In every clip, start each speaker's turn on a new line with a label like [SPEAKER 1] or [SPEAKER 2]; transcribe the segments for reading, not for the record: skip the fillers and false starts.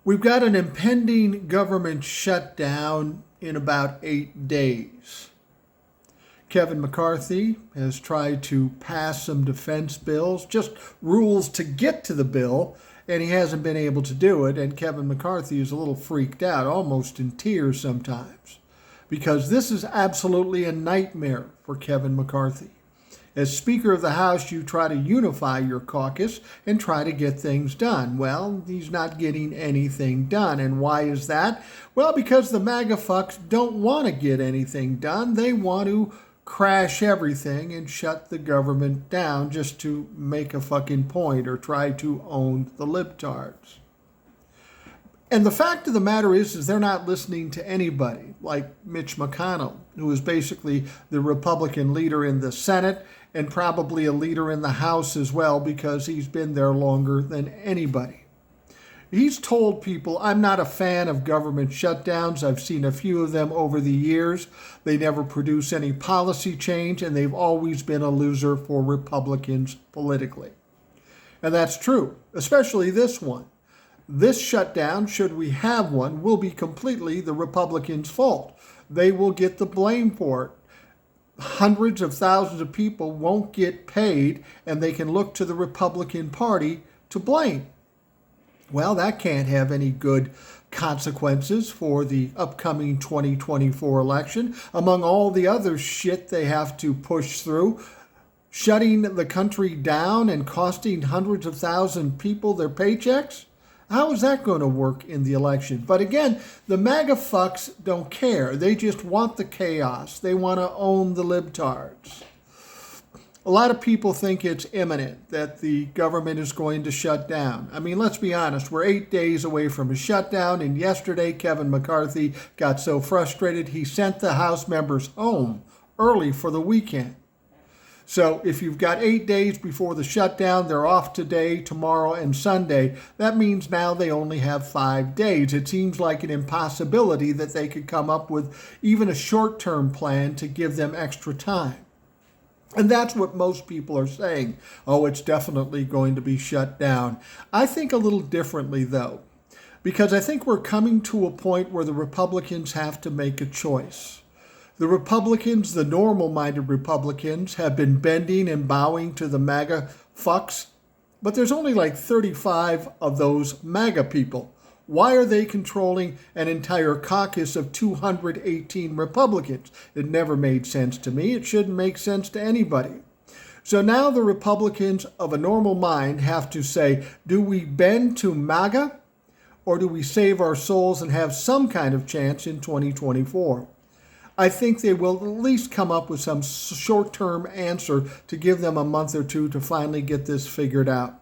[SPEAKER 1] We've got an impending government shutdown in about 8 days. Kevin McCarthy has tried to pass some defense bills, just rules to get to the bill, and he hasn't been able to do it. And Kevin McCarthy is a little freaked out, almost in tears sometimes, because this is absolutely a nightmare for Kevin McCarthy. As Speaker of the House, you try to unify your caucus and try to get things done. Well, he's not getting anything done. And why is that? Well, because the MAGA fucks don't want to get anything done. They want to crash everything and shut the government down just to make a fucking point or try to own the libtards. And the fact of the matter is they're not listening to anybody like Mitch McConnell, who is basically the Republican leader in the Senate and probably a leader in the House as well because he's been there longer than anybody. He's told people, I'm not a fan of government shutdowns. I've seen a few of them over the years. They never produce any policy change, and they've always been a loser for Republicans politically. And that's true, especially this one. This shutdown, should we have one, will be completely the Republicans' fault. They will get the blame for it. Hundreds of thousands of people won't get paid, and they can look to the Republican Party to blame. Well, that can't have any good consequences for the upcoming 2024 election, among all the other shit they have to push through. Shutting the country down and costing hundreds of thousands of people their paychecks? How is that going to work in the election? But again, the MAGA fucks don't care. They just want the chaos. They want to own the libtards. A lot of people think it's imminent that the government is going to shut down. I mean, let's be honest. We're 8 days away from a shutdown, and yesterday Kevin McCarthy got so frustrated he sent the House members home early for the weekend. So if you've got 8 days before the shutdown, they're off today, tomorrow, and Sunday. That means now they only have 5 days. It seems like an impossibility that they could come up with even a short-term plan to give them extra time. And that's what most people are saying. Oh, it's definitely going to be shut down. I think a little differently, though, because I think we're coming to a point where the Republicans have to make a choice. The Republicans, the normal-minded Republicans, have been bending and bowing to the MAGA fucks, but there's only like 35 of those MAGA people. Why are they controlling an entire caucus of 218 Republicans? It never made sense to me. It shouldn't make sense to anybody. So now the Republicans of a normal mind have to say, do we bend to MAGA or do we save our souls and have some kind of chance in 2024? I think they will at least come up with some short-term answer to give them a month or two to finally get this figured out.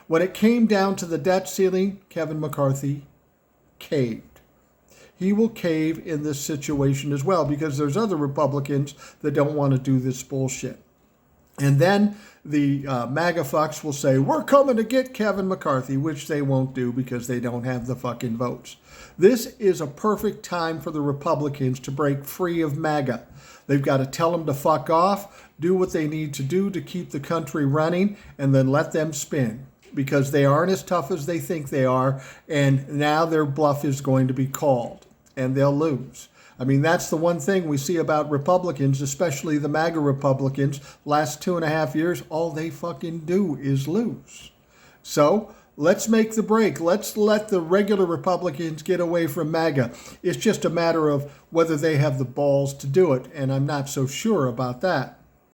[SPEAKER 1] When it came down to the debt ceiling, Kevin McCarthy caved. He will cave in this situation as well because there's other Republicans that don't want to do this bullshit. And then the MAGA fucks will say, we're coming to get Kevin McCarthy, which they won't do because they don't have the fucking votes. This is a perfect time for the Republicans to break free of MAGA. They've got to tell them to fuck off, do what they need to do to keep the country running, and then let them spin because they aren't as tough as they think they are, and now their bluff is going to be called, and they'll lose. I mean, that's the one thing we see about Republicans, especially the MAGA Republicans. Last 2.5 years, all they fucking do is lose. So let's make the break. Let's let the regular Republicans get away from MAGA. It's just a matter of whether they have the balls to do it, and I'm not so sure about that.